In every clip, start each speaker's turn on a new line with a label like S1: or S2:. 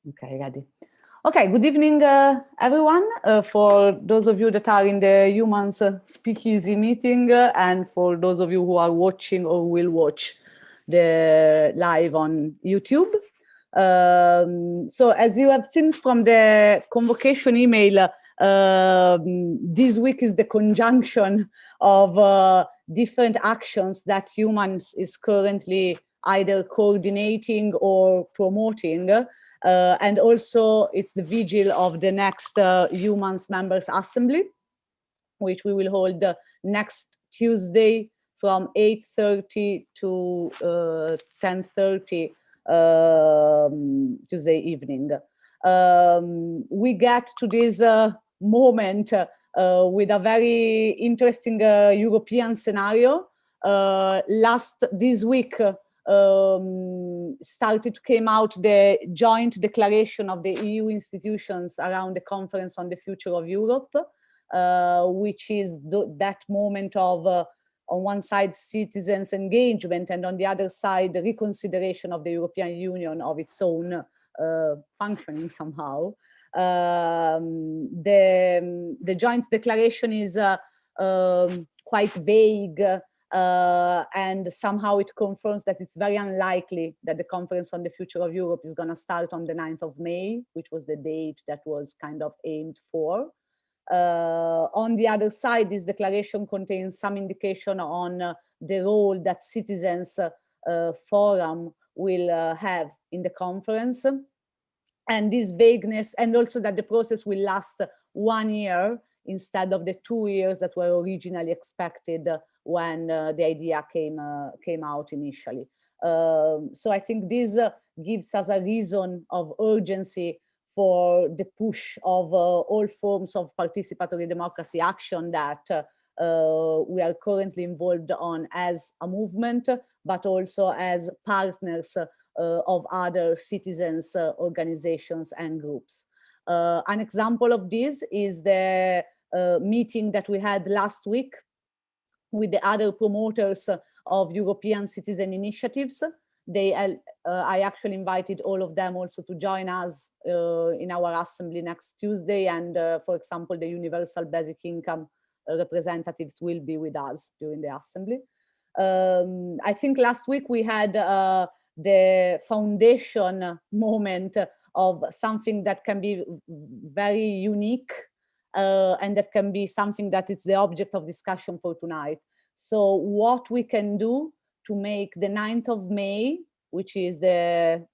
S1: Okay, ready. Okay, good evening, everyone. For those of you that are in the Humans Speakeasy meeting, and for those of you who are watching or will watch the live on YouTube. So as you have seen from the convocation email, this week is the conjunction of different actions that Humans is currently either coordinating or promoting. And also it's the vigil of the next Humans Members Assembly, which we will hold next Tuesday from 8:30 to 10:30 Tuesday evening. We get to this moment with a very interesting European scenario. This week, came out the joint declaration of the EU institutions around the Conference on the Future of Europe, which is that moment of, on one side, citizens' engagement, and on the other side, the reconsideration of the European Union of its own functioning somehow. The joint declaration is quite vague, and somehow it confirms that it's very unlikely that the Conference on the Future of Europe is going to start on the 9th of May, which was the date that was kind of aimed for. On the other side, this declaration contains some indication on the role that Citizens Forum will have in the conference. And this vagueness, and also that the process will last 1 year instead of the 2 years that were originally expected when the idea came out initially. So I think this gives us a reason of urgency for the push of all forms of participatory democracy action that we are currently involved on as a movement, but also as partners of other citizens organizations and groups. An example of this is the meeting that we had last week with the other promoters of European citizen initiatives. I actually invited all of them also to join us in our assembly next Tuesday. And for example, the Universal Basic Income representatives will be with us during the assembly. I think last week we had the foundation moment of something that can be very unique and that can be something that is the object of discussion for tonight. So what we can do to make the 9th of May, which is the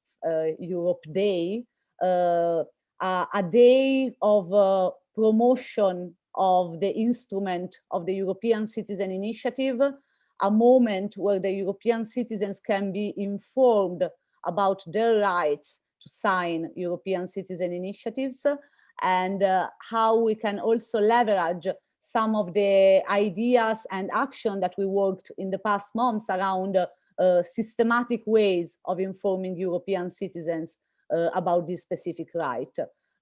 S1: Europe Day, a day of promotion of the instrument of the European Citizen Initiative, a moment where the European citizens can be informed about their rights to sign European citizen initiatives, and how we can also leverage some of the ideas and action that we worked in the past months around systematic ways of informing European citizens about this specific right.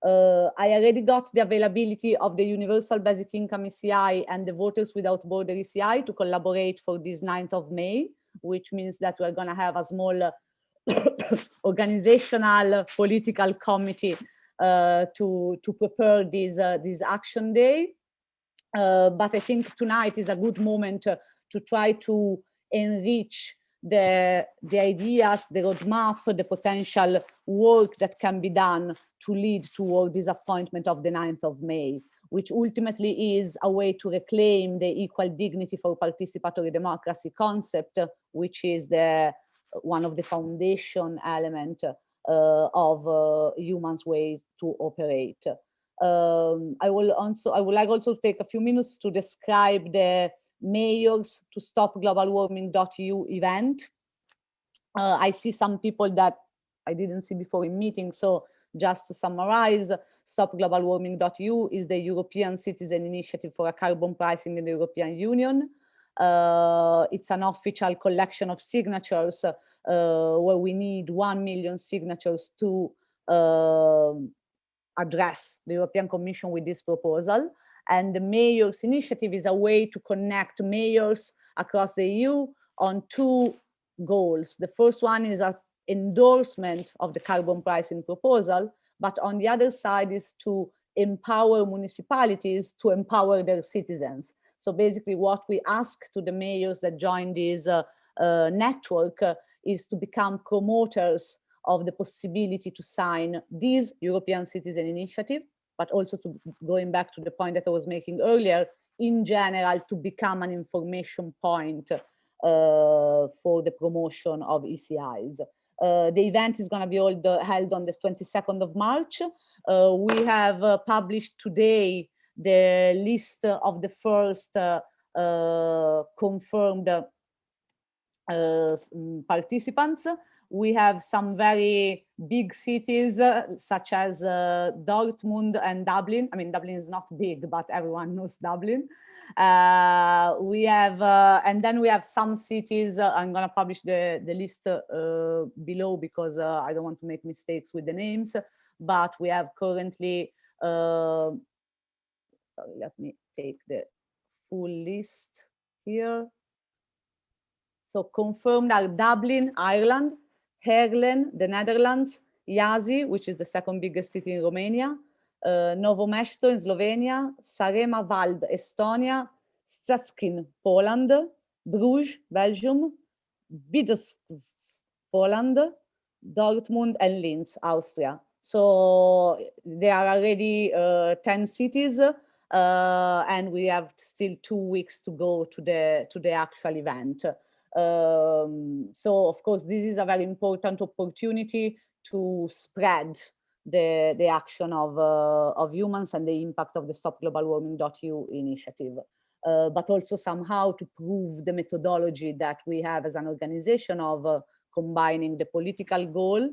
S1: I already got the availability of the Universal Basic Income ECI and the Voters Without Border ECI to collaborate for this 9th of May, which means that we're going to have a small organizational political committee to prepare this action day. But I think tonight is a good moment to try to enrich the ideas, the roadmap, the potential work that can be done to lead toward this appointment of the 9th of May, which ultimately is a way to reclaim the equal dignity for participatory democracy concept, which is one of the foundation element of humans' way to operate. I would like also to take a few minutes to describe the Mayors to Stop Global Warming.eu event. I see some people that I didn't see before in meetings, so just to summarize, Stop Global Warming.eu is the European Citizen Initiative for a carbon pricing in the European Union. It's an official collection of signatures where we need 1 million signatures to address the European Commission with this proposal. And the Mayors Initiative is a way to connect mayors across the EU on two goals. The first one is a endorsement of the carbon pricing proposal, but on the other side is to empower municipalities to empower their citizens. So basically what we ask to the mayors that join this network is to become promoters of the possibility to sign this European Citizen Initiative, but also to, going back to the point that I was making earlier, in general, to become an information point for the promotion of ECIs. The event is going to be held on the 22nd of March. We have published today the list of the first confirmed participants. We have some very big cities such as Dortmund and Dublin. I mean, Dublin is not big, but everyone knows Dublin. We have, and then we have some cities, I'm gonna publish the list below because I don't want to make mistakes with the names, but we have currently, sorry, let me take the full list here. So confirmed are Dublin, Ireland, Heerlen, the Netherlands, Iași, which is the second biggest city in Romania, Novo Mesto in Slovenia, Saaremaa Vald, Estonia, Szczecin, Poland, Bruges, Belgium, Bydgoszcz, Poland, Dortmund, and Linz, Austria. So there are already 10 cities, and we have still 2 weeks to go to the actual event. So of course, this is a very important opportunity to spread the action of humans and the impact of the stopglobalwarming.eu initiative, but also somehow to prove the methodology that we have as an organization of combining the political goal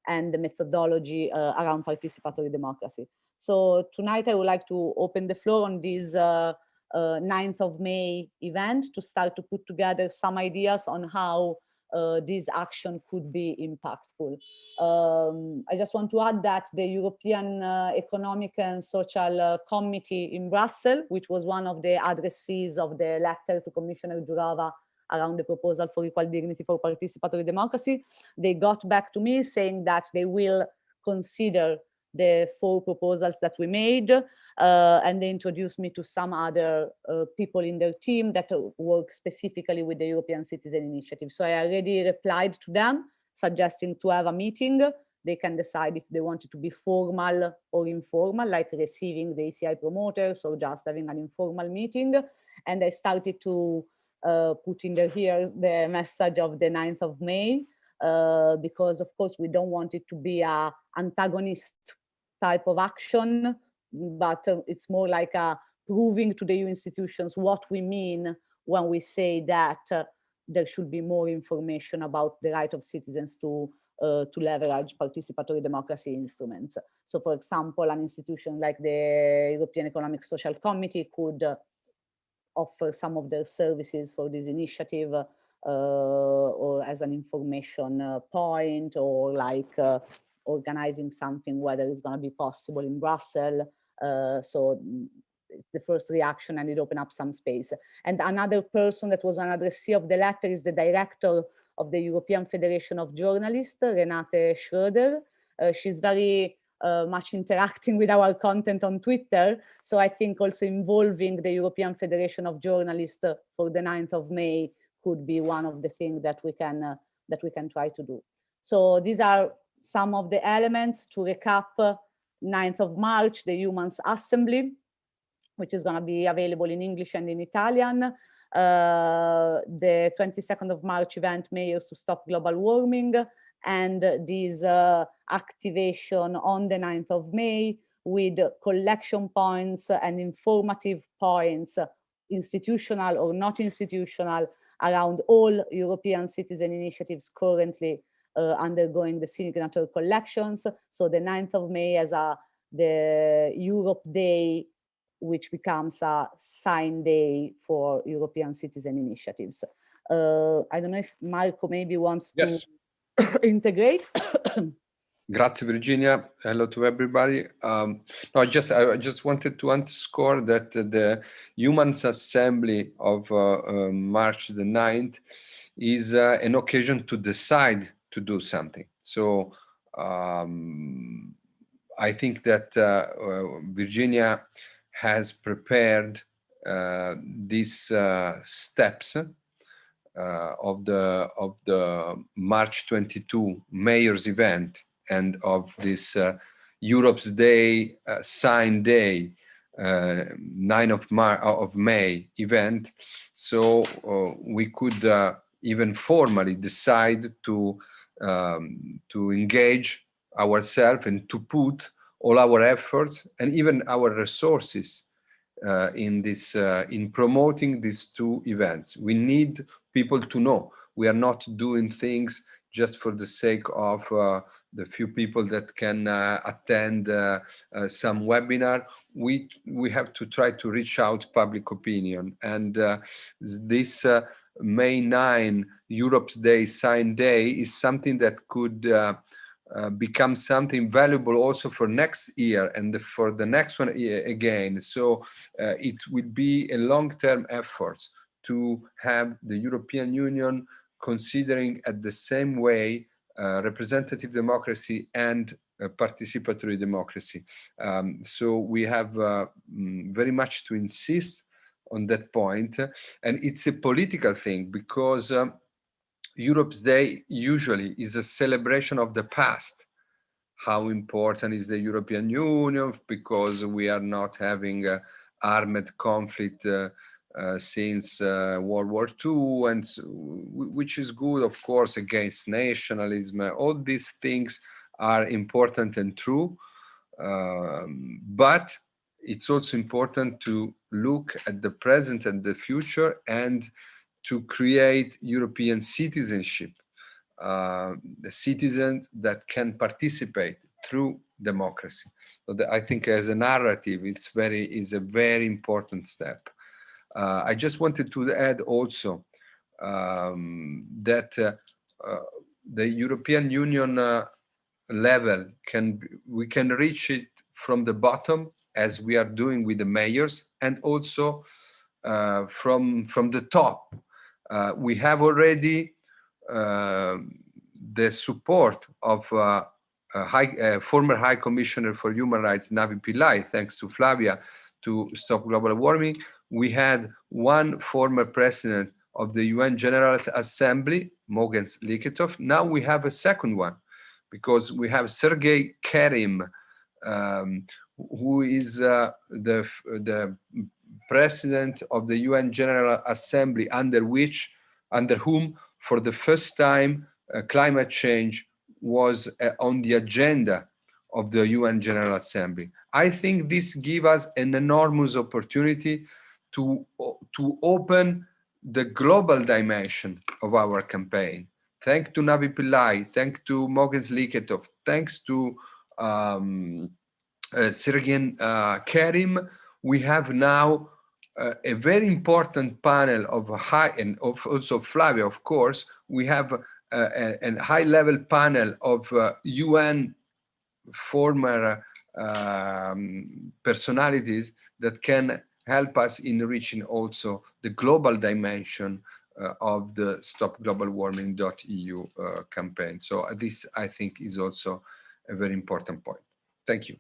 S1: and the methodology around participatory democracy. So tonight I would like to open the floor on this 9th of May event to start to put together some ideas on how this action could be impactful. I just want to add that the European Economic and Social Committee in Brussels, which was one of the addressees of the letter to Commissioner Jourova around the proposal for equal dignity for participatory democracy, they got back to me saying that they will consider the 4 proposals that we made, and they introduced me to some other people in their team that work specifically with the European Citizen Initiative. So I already replied to them, suggesting to have a meeting. They can decide if they want it to be formal or informal, like receiving the ECI promoters or just having an informal meeting. And I started to put in here the message of the 9th of May, because of course we don't want it to be an antagonist type of action, but it's more like a proving to the EU institutions what we mean when we say that there should be more information about the right of citizens to leverage participatory democracy instruments. So for example, an institution like the European Economic Social Committee could offer some of their services for this initiative, or as an information point, or like organizing something, whether it's going to be possible in Brussels. So the first reaction, and it opened up some space. And another person that was an addressee of the letter is the director of the European Federation of Journalists, Renate Schröder. She's very much interacting with our content on Twitter. So I think also involving the European Federation of Journalists for the 9th of May could be one of the things that we can try to do. So these are some of the elements. To recap, 9th of March, the Humans Assembly, which is going to be available in English and in Italian. The 22nd of March event, Mayors to Stop Global Warming, and this activation on the 9th of May with collection points and informative points, institutional or not institutional, around all European citizen initiatives currently undergoing the signature collections. So the 9th of May as the Europe Day, which becomes a sign day for European citizen initiatives. I don't know if Marco maybe wants to integrate.
S2: Grazie, Virginia. Hello to everybody. No, I just wanted to underscore that the Humans Assembly of March the 9th is an occasion to decide to do something. So I think that Virginia has prepared these steps of the March 22 Mayor's event and of this Europe's Day Sign Day 9th of May event. So we could even formally decide to engage ourselves and to put all our efforts and even our resources in promoting these two events. We need people to know we are not doing things just for the sake of the few people that can attend some webinar. We have to try to reach out public opinion, and this May 9 Europe's Day Sign Day is something that could become something valuable also for next year and for the next one again. So it will be a long-term effort to have the European Union considering at the same way representative democracy and participatory democracy. So we have very much to insist on that point. And it's a political thing because Europe's Day usually is a celebration of the past. How important is the European Union because we are not having armed conflict since World War II, and which is good, of course, against nationalism. All these things are important and true, but it's also important to look at the present and the future and to create European citizenship, the citizens that can participate through democracy. So I think as a narrative, is a very important step. I just wanted to add also that the European Union level we can reach it from the bottom as we are doing with the mayors, and also from the top. We have already the support of former High Commissioner for Human Rights, Navi Pillay, thanks to Flavia, to stop global warming. We had one former president of the UN General Assembly, Mogens Liketov. Now we have a second one, because we have Sergei Kerim, who is the president of the UN General Assembly, under whom, for the first time, climate change was on the agenda of the UN General Assembly. I think this gives us an enormous opportunity to open the global dimension of our campaign. Thanks to Navi Pillay, thanks to Mogens Liketov, thanks to Sergei Kerim, we have now a very important panel of and also Flavia, of course. We have a high-level panel of UN former personalities that can help us in reaching also the global dimension of the stopglobalwarming.eu campaign. So this, I think, is also a very important point. Thank you.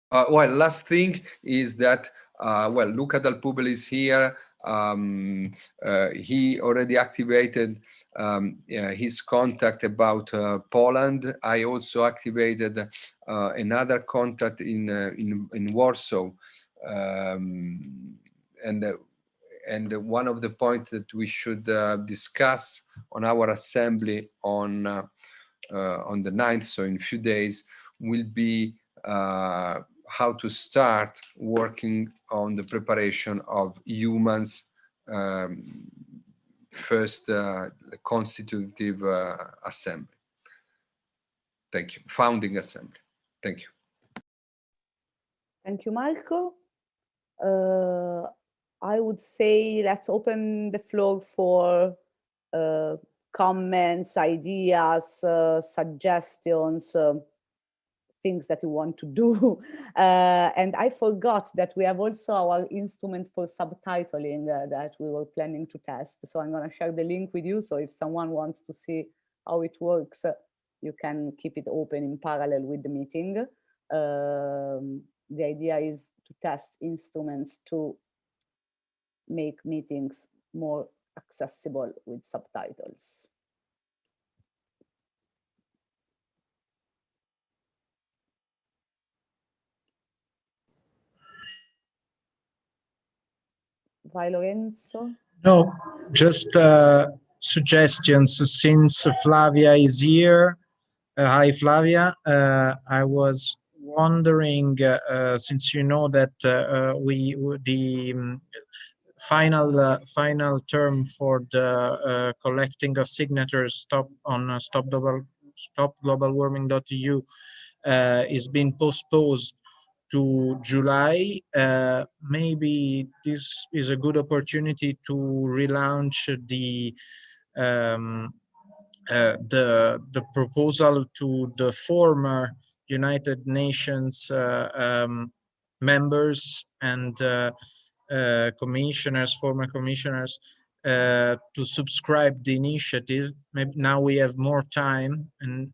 S2: Well, last thing is that, well, Luca Dal Pubel is here. He already activated his contact about Poland. I also activated another contact in Warsaw. And one of the points that we should discuss on our assembly on the 9th, so in a few days, will be how to start working on the preparation of humans' first constitutive assembly. Thank you. Founding assembly. Thank you.
S1: Thank you, Marco. I would say let's open the floor for comments, ideas, suggestions, things that you want to do. And I forgot that we have also our instrument for subtitling that we were planning to test. So I'm going to share the link with you. So if someone wants to see how it works, you can keep it open in parallel with the meeting. The idea is to test instruments to make meetings more accessible with subtitles. Vai Lorenzo?
S3: No, just suggestions. Since Flavia is here, hi Flavia. I was wondering, since you know that the final term for the collecting of signatures stopglobalwarming.eu is being postponed to July. Maybe this is a good opportunity to relaunch the proposal to the former United Nations members and commissioners, former commissioners, to subscribe the initiative. Maybe now we have more time, and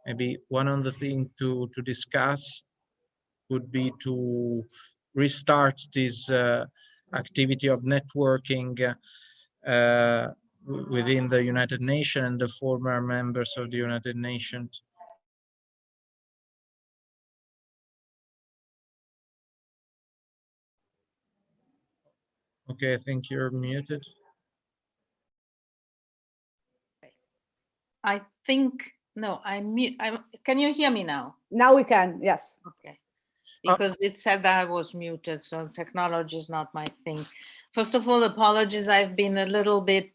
S3: maybe one of the things to discuss would be to restart this activity of networking within the United Nations and the former members of the United Nations. Okay, I think you're muted.
S4: I think, no, can you hear me now?
S1: Now we can, yes.
S4: Okay. Because it said that I was muted, so technology is not my thing. First of all, apologies, I've been a little bit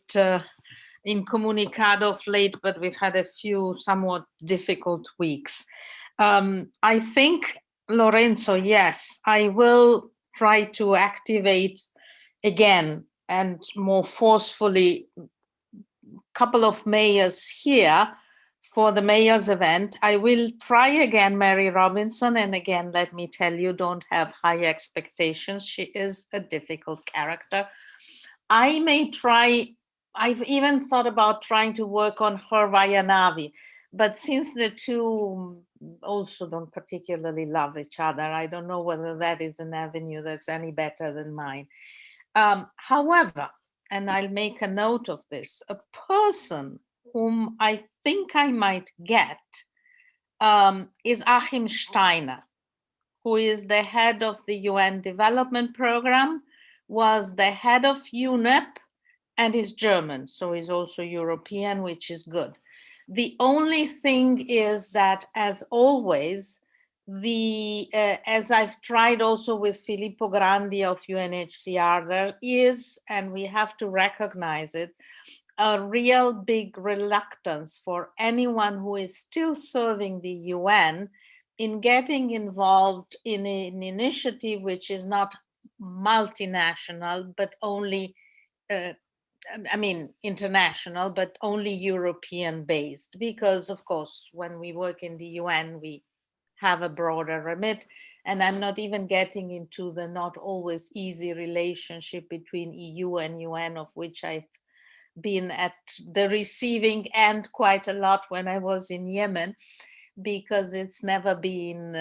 S4: incommunicado of late, but we've had a few somewhat difficult weeks. I think, Lorenzo, yes, I will try to activate again and more forcefully a couple of mayors here for the mayor's event. I will try again Mary Robinson, and again, let me tell you, don't have high expectations. She is a difficult character. I may try, I've even thought about trying to work on her via Navi, but since the two also don't particularly love each other, I don't know whether that is an avenue that's any better than mine. However, and I'll make a note of this, a person whom I think I might get is Achim Steiner, who is the head of the UN Development Program, was the head of UNEP, and is German, so he's also European, which is good. The only thing is that, as always, as I've tried also with Filippo Grandi of UNHCR, there is, and we have to recognize it, a real big reluctance for anyone who is still serving the UN in getting involved in an initiative which is not multinational, but only, international, but only European based. Because, of course, when we work in the UN, we have a broader remit. And I'm not even getting into the not always easy relationship between EU and UN, of which I've been at the receiving end quite a lot when I was in Yemen, because it's never been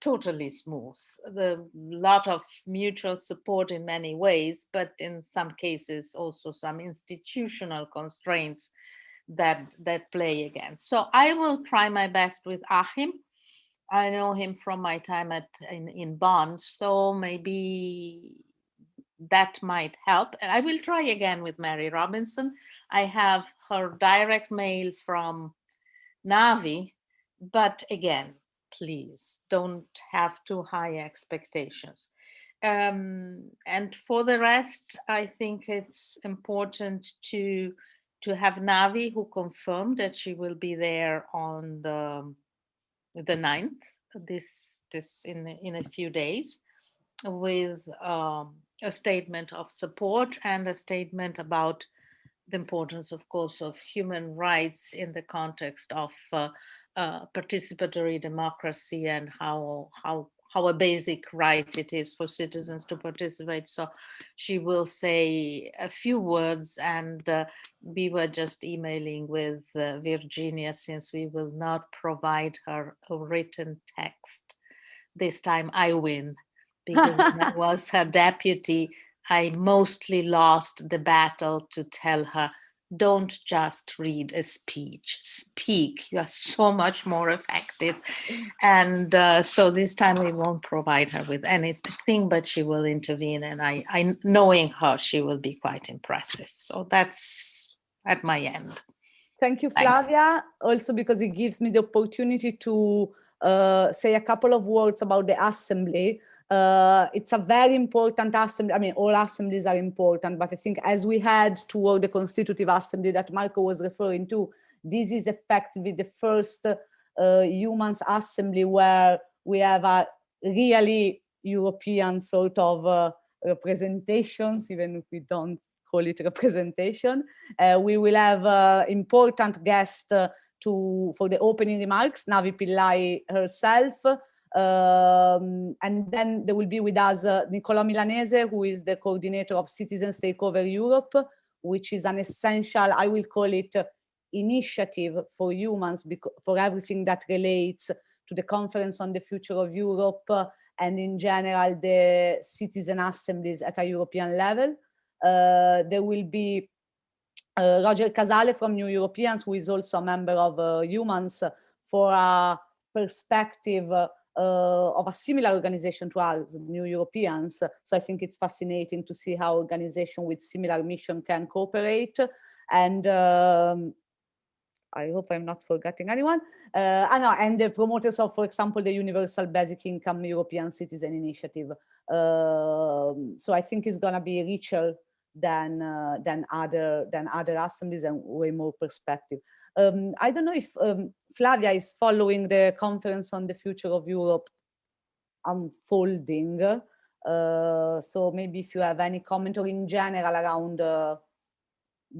S4: totally smooth. The lot of mutual support in many ways, but in some cases also some institutional constraints that play against. So I will try my best with Achim. I know him from my time in Bonn, so maybe that might help. And I will try again with Mary Robinson. I have her direct mail from Navi, but again, please don't have too high expectations. And for the rest, I think it's important to have Navi, who confirmed that she will be there on the 9th, this in a few days, with a statement of support and a statement about the importance, of course, of human rights in the context of participatory democracy, and how how a basic right it is for citizens to participate. So she will say a few words, and we were just emailing with Virginia, since we will not provide her a written text. This time I win, because when I was her deputy, I mostly lost the battle to tell her, don't just read a speech, speak. You are so much more effective. And so this time we won't provide her with anything, but she will intervene. And I knowing her, she will be quite impressive. So that's at my end.
S1: Thank you,
S4: Thanks.
S1: Flavia, also because it gives me the opportunity to say a couple of words about the assembly. It's a very important assembly. I mean, all assemblies are important, but I think as we head toward the constitutive assembly that Marco was referring to, this is effectively the first humans assembly where we have a really European sort of representations, even if we don't call it representation. We will have important guests for the opening remarks, Navi Pillai herself. And then there will be with us Nicola Milanese, who is the coordinator of Citizens Take Over Europe, which is an essential, I will call it, initiative for humans, for everything that relates to the Conference on the Future of Europe and in general the citizen assemblies at a European level. There will be Roger Casale from New Europeans, who is also a member of Humans, for a perspective of a similar organization to us, New Europeans. So I think it's fascinating to see how organizations with similar mission can cooperate. And I hope I'm not forgetting anyone. And the promoters of, for example, the Universal Basic Income European Citizen Initiative. So I think it's going to be richer than other assemblies and way more perspective. I don't know if Flavia is following the Conference on the Future of Europe unfolding. So maybe if you have any comment or in general around the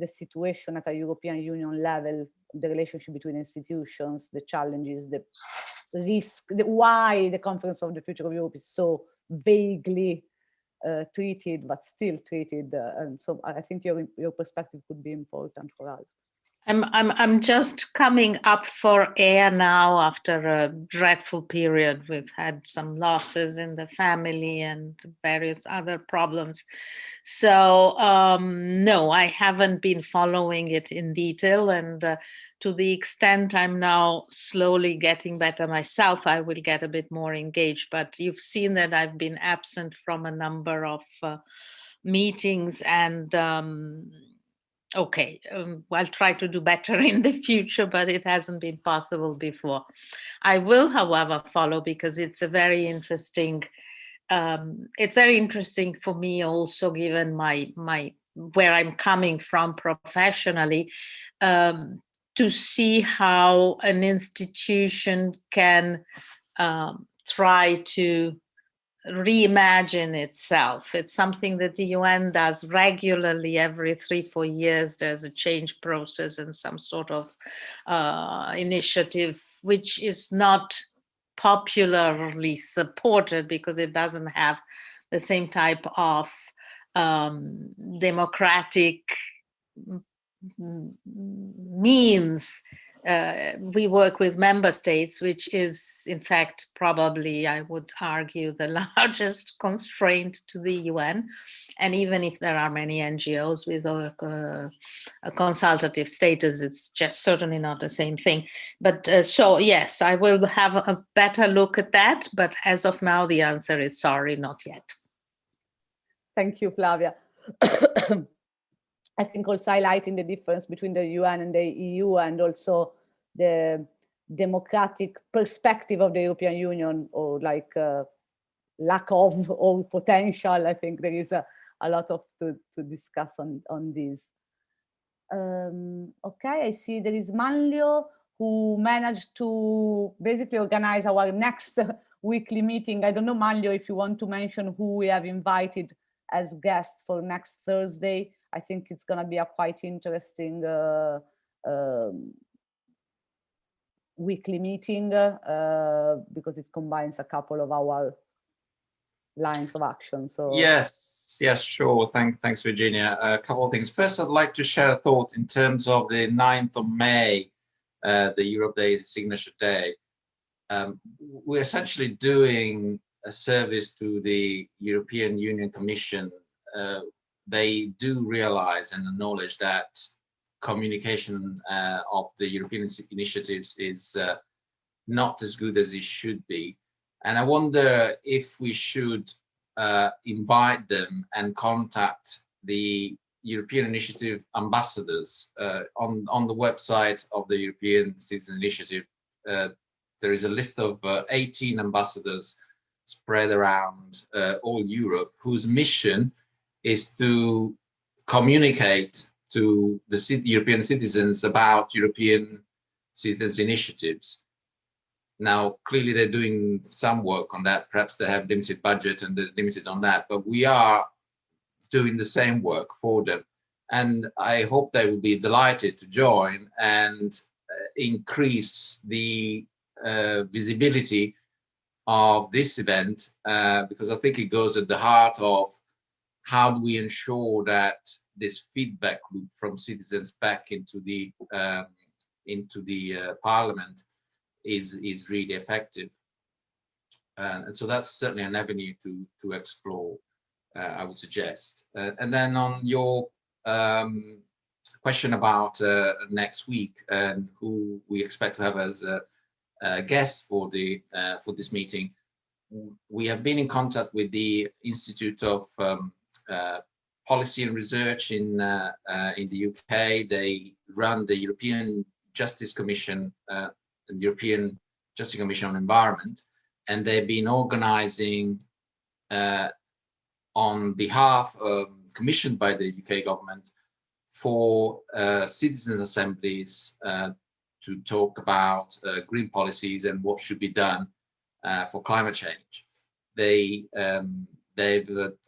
S1: situation at a European Union level, the relationship between institutions, the challenges, the risk, why the Conference on the Future of Europe is so vaguely treated, but still treated. And so I think your perspective could be important for us.
S4: I'm just coming up for air now after a dreadful period. We've had some losses in the family and various other problems. So no, I haven't been following it in detail. And to the extent I'm now slowly getting better myself, I will get a bit more engaged. But you've seen that I've been absent from a number of meetings and okay, I'll try to do better in the future, but it hasn't been possible before. I will, however, follow because it's a very interesting. It's very interesting for me also, given my where I'm coming from professionally, to see how an institution can try to reimagine itself. It's something that the UN does regularly. Every 3-4 years there's a change process and some sort of initiative which is not popularly supported because it doesn't have the same type of democratic means. We work with member states, which is in fact probably, I would argue, the largest constraint to the UN. And even if there are many NGOs with a consultative status, it's just certainly not the same thing. But so yes, I will have a better look at that. But as of now, the answer is sorry, not yet.
S1: Thank you, Flavia. I think also highlighting the difference between the UN and the EU and also the democratic perspective of the European Union, or like lack of or potential. I think there is a lot to discuss on this. Okay, I see there is Manlio, who managed to basically organize our next weekly meeting. I don't know, Manlio, if you want to mention who we have invited as guests for next Thursday. I think it's going to be a quite interesting weekly meeting because it combines a couple of our lines of action. So
S5: yes, sure. Thanks, Virginia. A couple of things. First, I'd like to share a thought in terms of the 9th of May, the Europe Day Signature Day. We're essentially doing a service to the European Union Commission. They do realize and acknowledge that communication of the European initiatives is not as good as it should be. And I wonder if we should invite them and contact the European Initiative ambassadors. On the website of the European Citizen Initiative, there is a list of 18 ambassadors spread around all Europe, whose mission is to communicate to the European citizens about European citizens' initiatives. Now, clearly they're doing some work on that. Perhaps they have limited budget and they're limited on that, but we are doing the same work for them. And I hope they will be delighted to join and increase the visibility of this event, because I think it goes at the heart of how do we ensure that this feedback loop from citizens back into the Parliament is really effective. And so that's certainly an avenue to explore, I would suggest. And then on your question about next week and who we expect to have as guests for this meeting, we have been in contact with the Institute of Policy and Research in the UK. They run the European Justice Commission, the European Justice Commission on Environment, and they've been organizing on behalf commissioned by the UK government for citizen assemblies to talk about green policies and what should be done for climate change. They've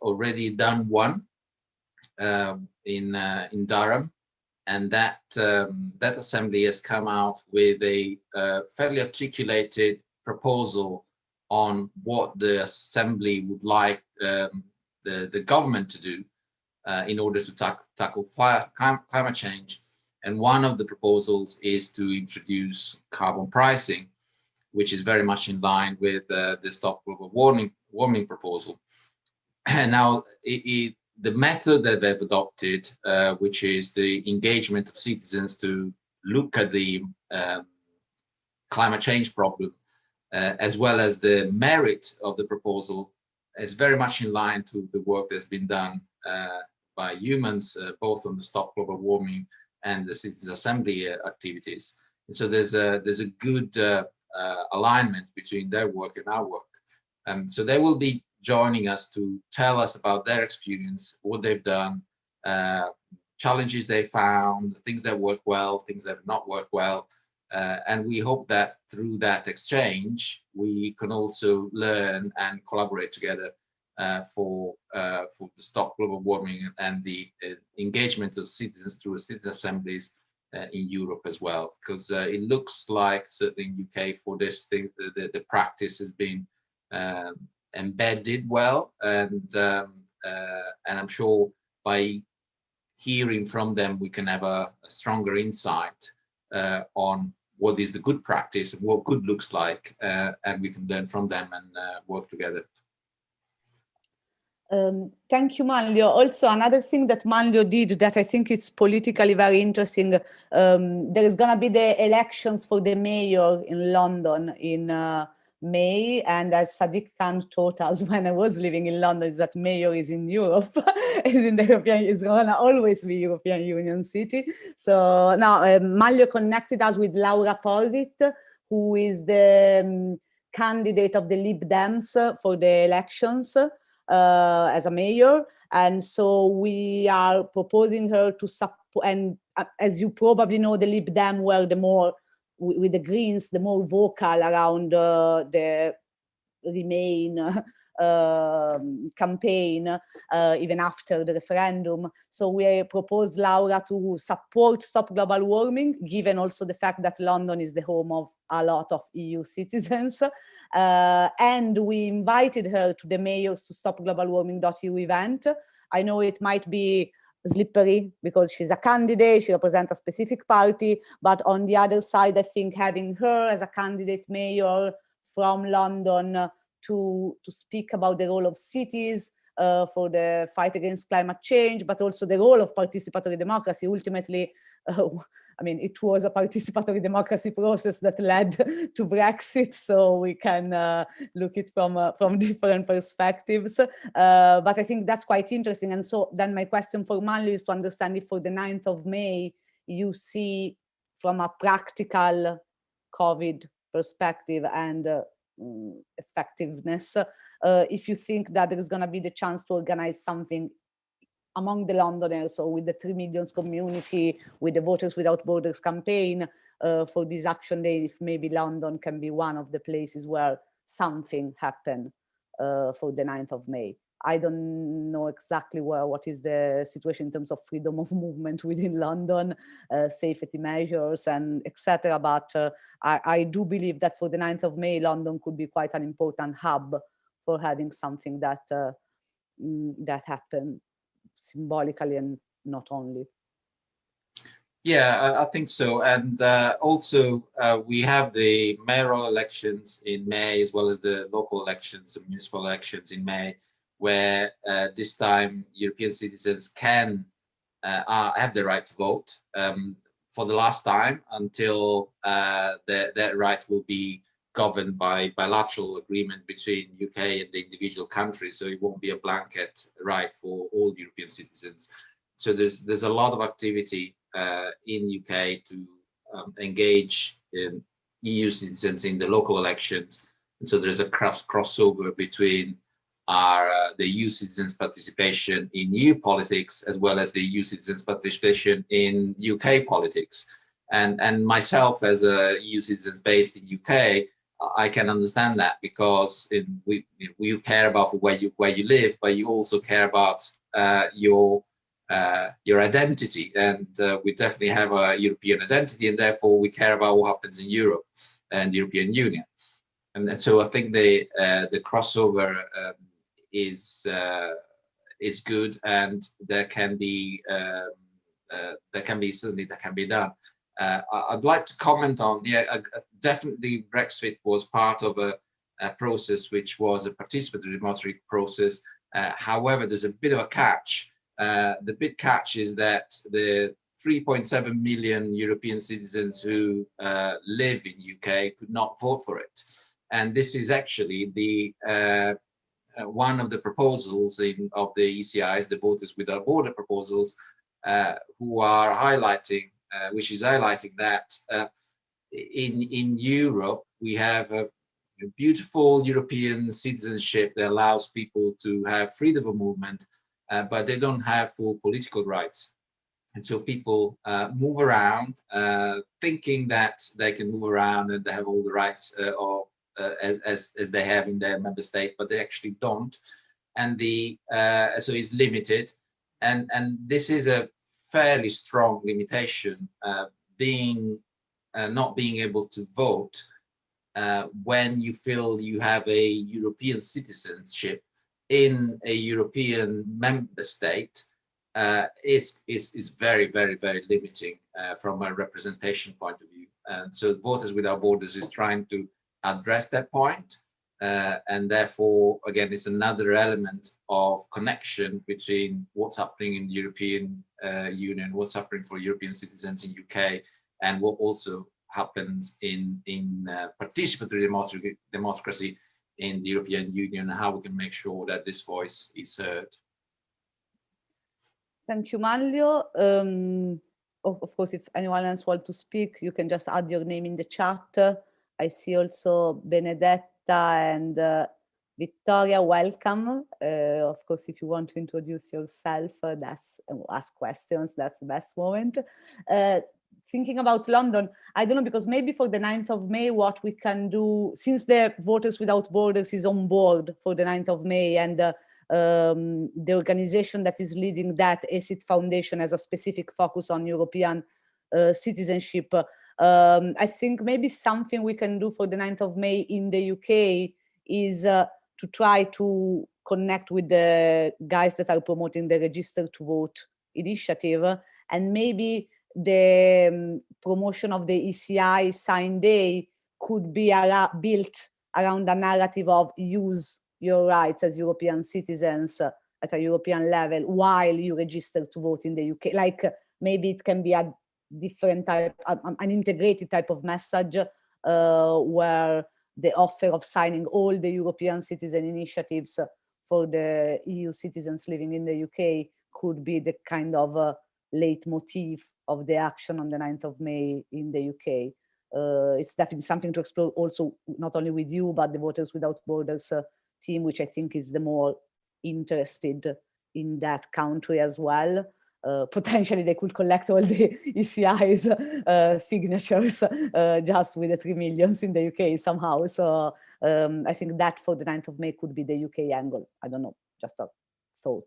S5: already done one in Durham, and that assembly has come out with a fairly articulated proposal on what the assembly would like the government to do in order to tackle climate change. And one of the proposals is to introduce carbon pricing, which is very much in line with the Stop Global Warming proposal. And now the method that they've adopted, which is the engagement of citizens to look at the climate change problem, as well as the merit of the proposal, is very much in line to the work that's been done by humans, both on the Stop Global Warming and the Citizens Assembly activities. And so there's a good alignment between their work and our work. So they will be joining us to tell us about their experience, what they've done, challenges they found, things that work well, things that have not worked well. And we hope that through that exchange, we can also learn and collaborate together for the Stop Global Warming and the engagement of citizens through citizen assemblies in Europe as well. Because it looks like, certainly in UK, for this thing, the practice has been embedded well, and I'm sure by hearing from them, we can have a stronger insight on what is the good practice and what good looks like, and we can learn from them and work together.
S1: Thank you, Manlio. Also, another thing that Manlio did that I think it's politically very interesting, there is going to be the elections for the mayor in London in May, and as Sadiq Khan taught us when I was living in London, is that mayor is in Europe, is in the European, is going to always be European Union city. So now Manlio connected us with Laura Porritt, who is the candidate of the Lib Dems for the elections as a mayor, and so we are proposing her to support. And as you probably know, the Lib Dem were the more with the Greens, the more vocal around the remain campaign even after the referendum. So we proposed Laura to support Stop Global Warming, given also the fact that London is the home of a lot of EU citizens. And we invited her to the Mayors to Stop Global Warming.eu event. I know it might be slippery because she's a candidate, she represents a specific party, but on the other side, I think having her as a candidate mayor from London to speak about the role of cities for the fight against climate change, but also the role of participatory democracy. Ultimately, I mean, it was a participatory democracy process that led to Brexit, so we can look it from different perspectives. But I think that's quite interesting. And so then my question for Manlio is to understand if for the 9th of May, you see from a practical COVID perspective and effectiveness, if you think that there is going to be the chance to organize something among the Londoners, or with the 3 million community, with the Voters Without Borders campaign for this action day, if maybe London can be one of the places where something happen for the 9th of May. I don't know exactly what is the situation in terms of freedom of movement within London, safety measures and etc. But I do believe that for the 9th of May, London could be quite an important hub for having something that that happen symbolically and not only.
S5: Yeah, I think so. And also we have the mayoral elections in May, as well as the local elections, the municipal elections in May, where this time European citizens can have the right to vote for the last time, until that right will be governed by bilateral agreement between UK and the individual countries. So it won't be a blanket right for all European citizens. So there's a lot of activity in UK to engage EU citizens in the local elections. And so there's a crossover between the EU citizens' participation in EU politics, as well as the EU citizens' participation in UK politics. And myself, as a EU citizen based in UK, I can understand that, because you care about where you live, but you also care about your identity, and we definitely have a European identity, and therefore we care about what happens in Europe and the European Union. And so I think the crossover is good, and there can be certainly that can be done. I'd like to comment on, definitely Brexit was part of a process which was a participatory democratic process. However, there's a bit of a catch. The big catch is that the 3.7 million European citizens who live in UK could not vote for it. And this is actually the one of the proposals of the ECIs, the Voters Without Border proposals, who are highlighting, which is highlighting that in Europe we have a beautiful European citizenship that allows people to have freedom of movement, but they don't have full political rights. And so people move around thinking that they can move around and they have all the rights as they have in their member state, but they actually don't. And so it's limited. And this is a fairly strong limitation, not being able to vote when you feel you have a European citizenship in a European member state. Is very, very, very limiting from a representation point of view. And so Voters Without Borders is trying to address that point. And therefore, again, it's another element of connection between what's happening in the European Union, what's happening for European citizens in UK, and what also happens in participatory democracy in the European Union, and how we can make sure that this voice is heard.
S1: Thank you, Manlio. Of course, if anyone else wants to speak, you can just add your name in the chat. I see also Benedetta and Victoria, welcome. Of course, if you want to introduce yourself, ask questions, that's the best moment. thinking about London, I don't know, because maybe for the 9th of May, what we can do, since the Voters Without Borders is on board for the 9th of May, and the organization that is leading that, ACID Foundation, has a specific focus on European citizenship. I think maybe something we can do for the 9th of May in the UK is to try to connect with the guys that are promoting the Register to Vote initiative, and maybe the promotion of the ECI sign day could be built around a narrative of use your rights as European citizens at a European level while you register to vote in the UK. Like maybe it can be a different type, an integrated type of message where the offer of signing all the European citizen initiatives for the EU citizens living in the UK could be the kind of leitmotif of the action on the 9th of May in the UK. It's definitely something to explore also, not only with you, but the Voters Without Borders team, which I think is the more interested in that country as well. Potentially they could collect all the ECI's signatures just with the 3 million in the UK somehow. So I think that for the 9th of May could be the UK angle. I don't know, just a thought.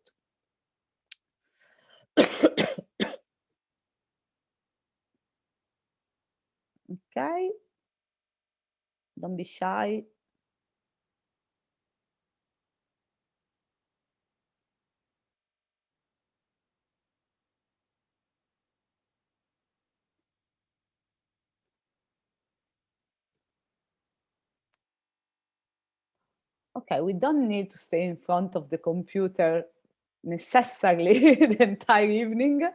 S1: Okay, don't be shy. Okay, we don't need to stay in front of the computer necessarily the entire evening.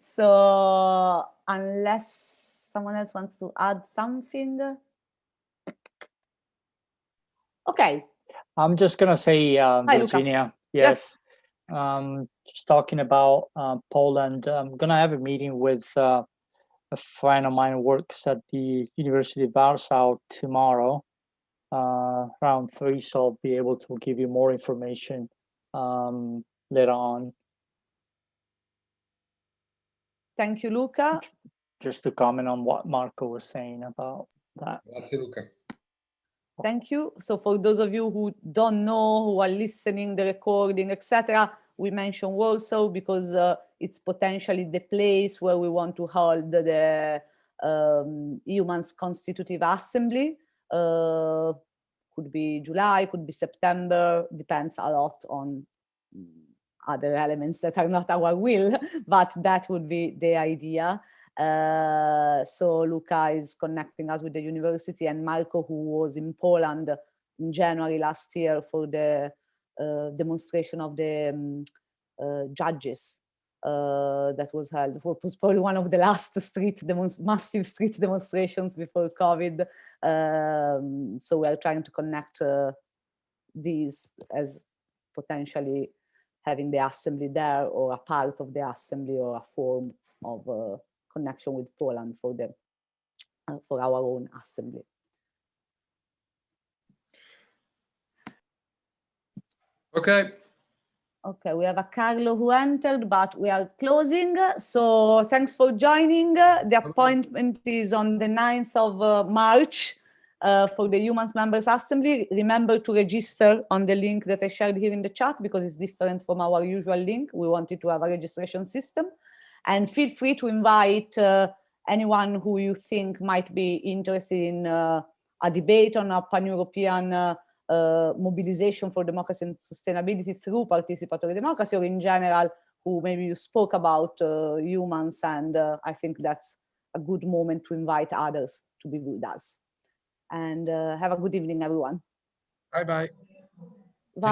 S1: So unless someone else wants to add something. Okay.
S6: I'm just going to say,
S1: Hi,
S6: Virginia,
S1: Luca. Yes.
S6: Just talking about Poland, I'm going to have a meeting with a friend of mine who works at the University of Warsaw tomorrow, around 3, so I'll be able to give you more information later on.
S1: Thank you, Luca.
S6: Just to comment on what Marco was saying about that.
S2: Grazie, Luca.
S1: Thank you. So for those of you who don't know, who are listening, the recording, etc., we mentioned Warsaw because it's potentially the place where we want to hold the Humans Constitutive Assembly. Could be July, could be September, depends a lot on other elements that are not our will, but that would be the idea. So Luca is connecting us with the university, and Marco, who was in Poland in January last year for the demonstration of the judges that was held. It was probably one of the last massive street demonstrations before COVID. So we are trying to connect these as potentially having the assembly there, or a part of the assembly, or a form of connection with Poland for the for our own assembly.
S2: Okay.
S1: Okay, we have a Carlo who entered, but we are closing. So thanks for joining. The appointment is on the 9th of March for the Humans Members Assembly. Remember to register on the link that I shared here in the chat, because it's different from our usual link. We wanted to have a registration system. And feel free to invite anyone who you think might be interested in a debate on a pan-European mobilization for democracy and sustainability through participatory democracy, or in general, who maybe you spoke about humans, and I think that's a good moment to invite others to be with us. And have a good evening, everyone.
S3: Bye-bye.